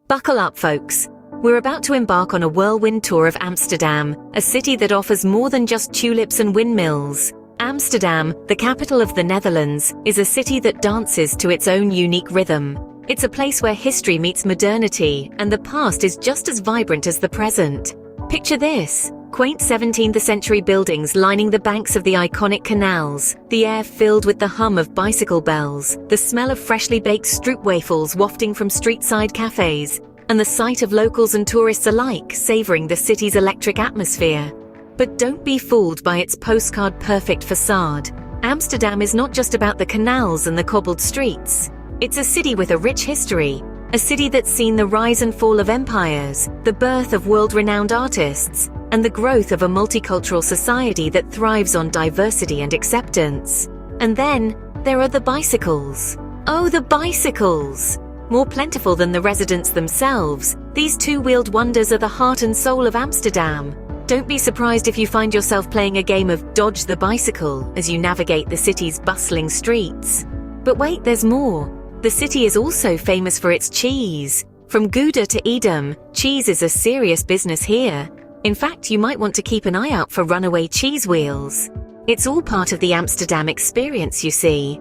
Buckle up, folks. We're about to embark on a whirlwind tour of Amsterdam, a city that offers more than just tulips and windmills. Amsterdam, the capital of the Netherlands, is a city that dances to its own unique rhythm. It's a place where history meets modernity, and the past is just as vibrant as the present. Picture this. Quaint 17th century buildings lining the banks of the iconic canals, the air filled with the hum of bicycle bells, the smell of freshly baked stroopwafels wafting from street-side cafes, and the sight of locals and tourists alike savoring the city's electric atmosphere. But don't be fooled by its postcard-perfect facade. Amsterdam is not just about the canals and the cobbled streets. It's a city with a rich history, a city that's seen the rise and fall of empires, the birth of world-renowned artists, and the growth of a multicultural society that thrives on diversity and acceptance. And then, there are the bicycles. Oh, the bicycles! More plentiful than the residents themselves, these two-wheeled wonders are the heart and soul of Amsterdam. Don't be surprised if you find yourself playing a game of Dodge the Bicycle as you navigate the city's bustling streets. But wait, there's more. The city is also famous for its cheese. From Gouda to Edam, cheese is a serious business here. In fact, you might want to keep an eye out for runaway cheese wheels. It's all part of the Amsterdam experience, you see.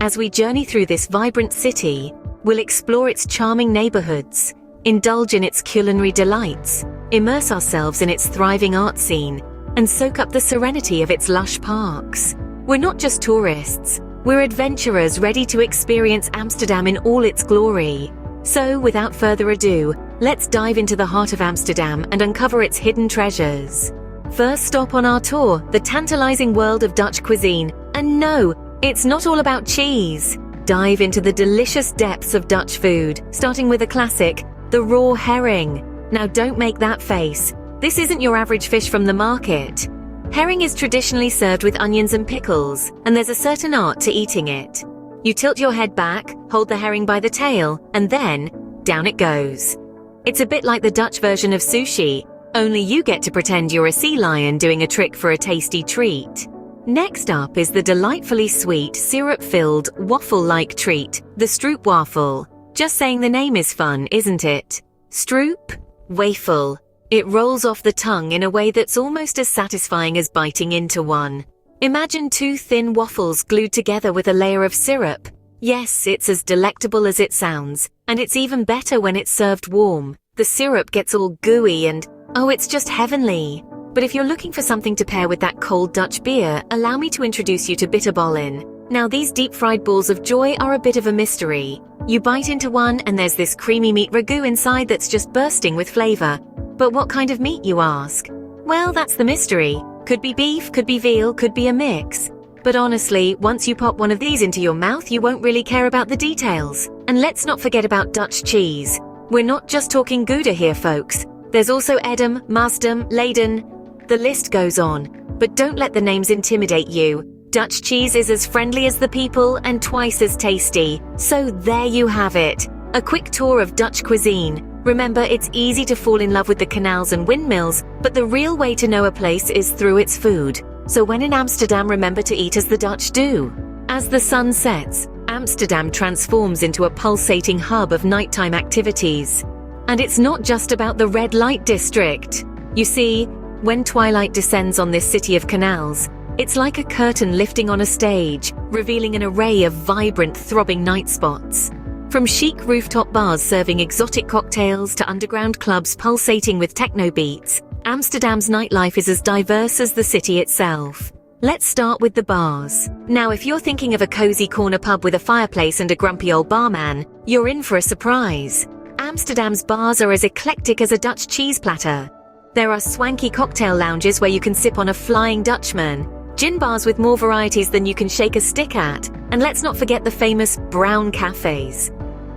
As we journey through this vibrant city, we'll explore its charming neighborhoods, indulge in its culinary delights, immerse ourselves in its thriving art scene, and soak up the serenity of its lush parks. We're not just tourists, we're adventurers ready to experience Amsterdam in all its glory. So, without further ado, let's dive into the heart of Amsterdam and uncover its hidden treasures. First stop on our tour, the tantalizing world of Dutch cuisine. And no, it's not all about cheese. Dive into the delicious depths of Dutch food, starting with a classic, the raw herring. Now don't make that face. This isn't your average fish from the market. Herring is traditionally served with onions and pickles, and there's a certain art to eating it. You tilt your head back, hold the herring by the tail, and then, down it goes. It's a bit like the Dutch version of sushi, only you get to pretend you're a sea lion doing a trick for a tasty treat. Next up is the delightfully sweet, syrup-filled, waffle-like treat, the stroopwafel. Just saying the name is fun, isn't it? Stroop, wafel. It rolls off the tongue in a way that's almost as satisfying as biting into one. Imagine two thin waffles glued together with a layer of syrup. Yes, it's as delectable as it sounds, and it's even better when it's served warm. The syrup gets all gooey and, oh, it's just heavenly. But if you're looking for something to pair with that cold Dutch beer, allow me to introduce you to bitterballen. Now, these deep-fried balls of joy are a bit of a mystery. You bite into one and there's this creamy meat ragu inside that's just bursting with flavor. But what kind of meat, you ask? Well, that's the mystery. Could be beef, could be veal, could be a mix. But honestly, once you pop one of these into your mouth, you won't really care about the details. And let's not forget about Dutch cheese. We're not just talking Gouda here, folks. There's also Edam, Maasdam, Leyden. The list goes on. But don't let the names intimidate you. Dutch cheese is as friendly as the people and twice as tasty. So there you have it. A quick tour of Dutch cuisine. Remember, it's easy to fall in love with the canals and windmills, but the real way to know a place is through its food. So when in Amsterdam, remember to eat as the Dutch do. As the sun sets, Amsterdam transforms into a pulsating hub of nighttime activities. And it's not just about the red light district. You see, when twilight descends on this city of canals, it's like a curtain lifting on a stage, revealing an array of vibrant, throbbing night spots. From chic rooftop bars serving exotic cocktails to underground clubs pulsating with techno beats, Amsterdam's nightlife is as diverse as the city itself. Let's start with the bars. Now, if you're thinking of a cozy corner pub with a fireplace and a grumpy old barman, you're in for a surprise. Amsterdam's bars are as eclectic as a Dutch cheese platter. There are swanky cocktail lounges where you can sip on a Flying Dutchman, gin bars with more varieties than you can shake a stick at, and let's not forget the famous brown cafes.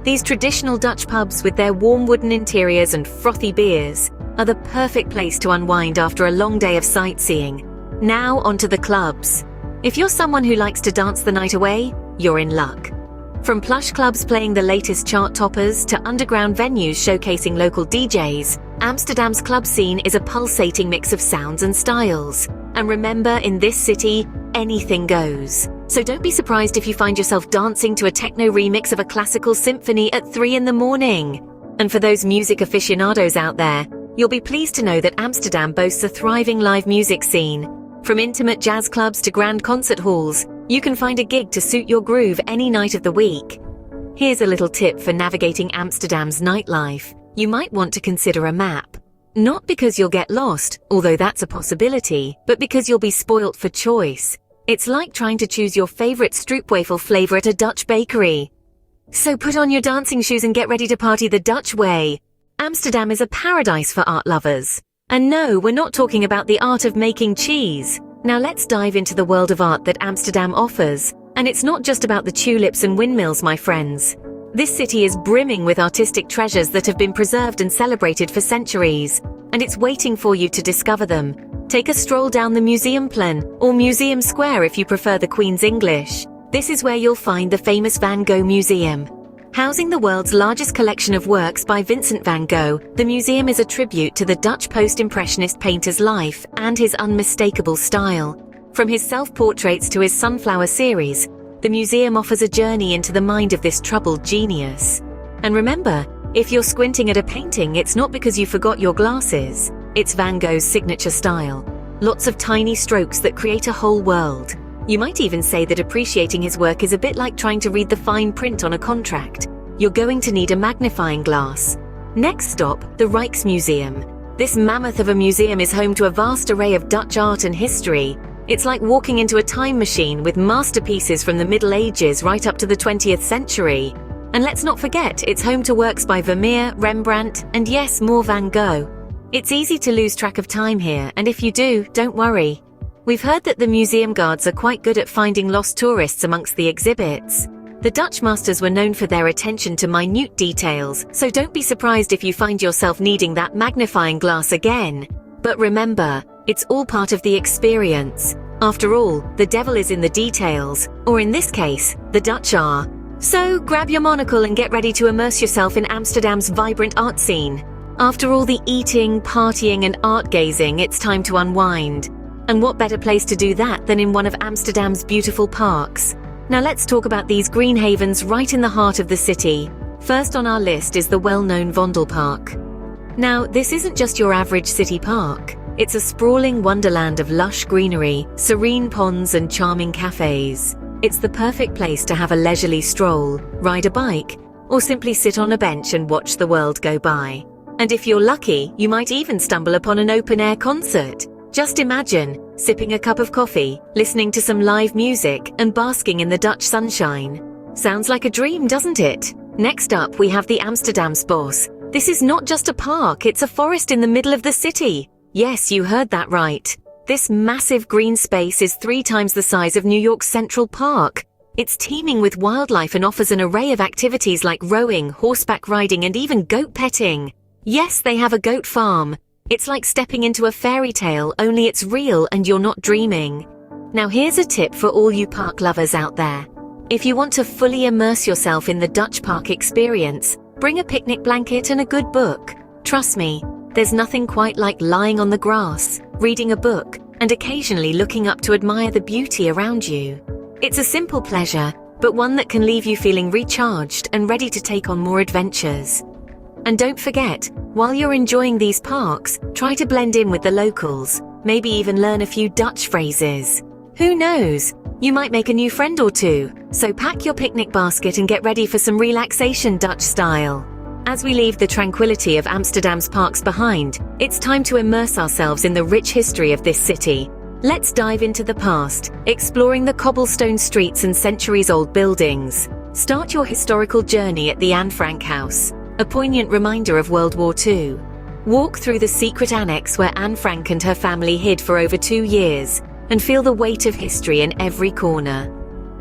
These traditional Dutch pubs with their warm wooden interiors and frothy beers are the perfect place to unwind after a long day of sightseeing. Now onto the clubs. If you're someone who likes to dance the night away, you're in luck. From plush clubs playing the latest chart toppers to underground venues showcasing local DJs, Amsterdam's club scene is a pulsating mix of sounds and styles. And remember, in this city, anything goes. So don't be surprised if you find yourself dancing to a techno remix of a classical symphony at 3 in the morning. And for those music aficionados out there, you'll be pleased to know that Amsterdam boasts a thriving live music scene. From intimate jazz clubs to grand concert halls, you can find a gig to suit your groove any night of the week. Here's a little tip for navigating Amsterdam's nightlife. You might want to consider a map. Not because you'll get lost, although that's a possibility, but because you'll be spoilt for choice. It's like trying to choose your favorite stroopwafel flavor at a Dutch bakery. So put on your dancing shoes and get ready to party the Dutch way. Amsterdam is a paradise for art lovers. And no, we're not talking about the art of making cheese. Now let's dive into the world of art that Amsterdam offers. And it's not just about the tulips and windmills, my friends. This city is brimming with artistic treasures that have been preserved and celebrated for centuries, and it's waiting for you to discover them. Take a stroll down the Museumplein, or Museum Square if you prefer the Queen's English. This is where you'll find the famous Van Gogh Museum. Housing the world's largest collection of works by Vincent van Gogh, the museum is a tribute to the Dutch post-impressionist painter's life and his unmistakable style. From his self-portraits to his sunflower series, the museum offers a journey into the mind of this troubled genius. And remember, if you're squinting at a painting, it's not because you forgot your glasses. It's Van Gogh's signature style. Lots of tiny strokes that create a whole world. You might even say that appreciating his work is a bit like trying to read the fine print on a contract. You're going to need a magnifying glass. Next stop, the Rijksmuseum. This mammoth of a museum is home to a vast array of Dutch art and history. It's like walking into a time machine with masterpieces from the Middle Ages right up to the 20th century. And let's not forget, it's home to works by Vermeer, Rembrandt, and yes, more Van Gogh. It's easy to lose track of time here, and if you do, don't worry. We've heard that the museum guards are quite good at finding lost tourists amongst the exhibits. The Dutch masters were known for their attention to minute details, so don't be surprised if you find yourself needing that magnifying glass again. But remember, it's all part of the experience. After all, the devil is in the details, or in this case, the Dutch are. So grab your monocle and get ready to immerse yourself in Amsterdam's vibrant art scene. After all the eating, partying, and art gazing, it's time to unwind. And what better place to do that than in one of Amsterdam's beautiful parks? Now let's talk about these green havens right in the heart of the city. First on our list is the well-known Vondelpark. Now, this isn't just your average city park. It's a sprawling wonderland of lush greenery, serene ponds, and charming cafes. It's the perfect place to have a leisurely stroll, ride a bike, or simply sit on a bench and watch the world go by. And if you're lucky, you might even stumble upon an open-air concert. Just imagine, sipping a cup of coffee, listening to some live music, and basking in the Dutch sunshine. Sounds like a dream, doesn't it? Next up, we have the Amsterdamsbos. This is not just a park, it's a forest in the middle of the city. Yes, you heard that right. This massive green space is 3 times the size of New York's Central Park. It's teeming with wildlife and offers an array of activities like rowing, horseback riding, and even goat petting. Yes, they have a goat farm. It's like stepping into a fairy tale, only it's real and you're not dreaming. Now here's a tip for all you park lovers out there. If you want to fully immerse yourself in the Dutch park experience, bring a picnic blanket and a good book. Trust me, there's nothing quite like lying on the grass, reading a book, and occasionally looking up to admire the beauty around you. It's a simple pleasure, but one that can leave you feeling recharged and ready to take on more adventures. And don't forget, while you're enjoying these parks, try to blend in with the locals, maybe even learn a few Dutch phrases. Who knows? You might make a new friend or two, so pack your picnic basket and get ready for some relaxation Dutch style. As we leave the tranquility of Amsterdam's parks behind, it's time to immerse ourselves in the rich history of this city. Let's dive into the past, exploring the cobblestone streets and centuries-old buildings. Start your historical journey at the Anne Frank House, a poignant reminder of World War II. Walk through the secret annex where Anne Frank and her family hid for over 2 years, and feel the weight of history in every corner.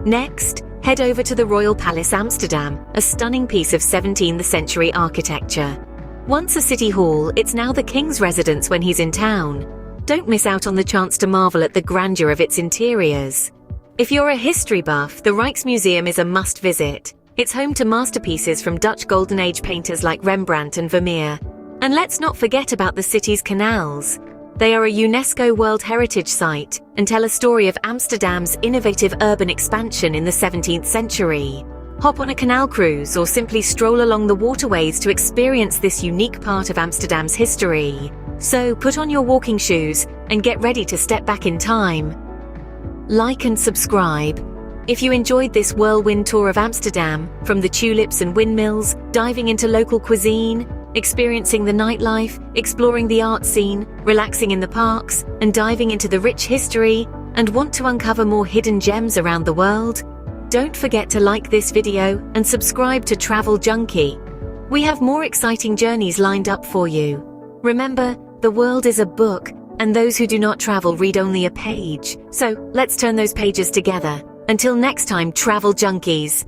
Next, head over to the Royal Palace Amsterdam, a stunning piece of 17th century architecture. Once a city hall, it's now the king's residence when he's in town. Don't miss out on the chance to marvel at the grandeur of its interiors. If you're a history buff, the Rijksmuseum is a must-visit. It's home to masterpieces from Dutch Golden Age painters like Rembrandt and Vermeer. And let's not forget about the city's canals. They are a UNESCO World Heritage Site and tell a story of Amsterdam's innovative urban expansion in the 17th century. Hop on a canal cruise or simply stroll along the waterways to experience this unique part of Amsterdam's history. So put on your walking shoes and get ready to step back in time. Like and subscribe. If you enjoyed this whirlwind tour of Amsterdam, from the tulips and windmills, diving into local cuisine, experiencing the nightlife, exploring the art scene, relaxing in the parks, and diving into the rich history, and want to uncover more hidden gems around the world, don't forget to like this video and subscribe to Travel Junkie. We have more exciting journeys lined up for you. Remember, the world is a book, and those who do not travel read only a page. So let's turn those pages together. Until next time, Travel Junkies.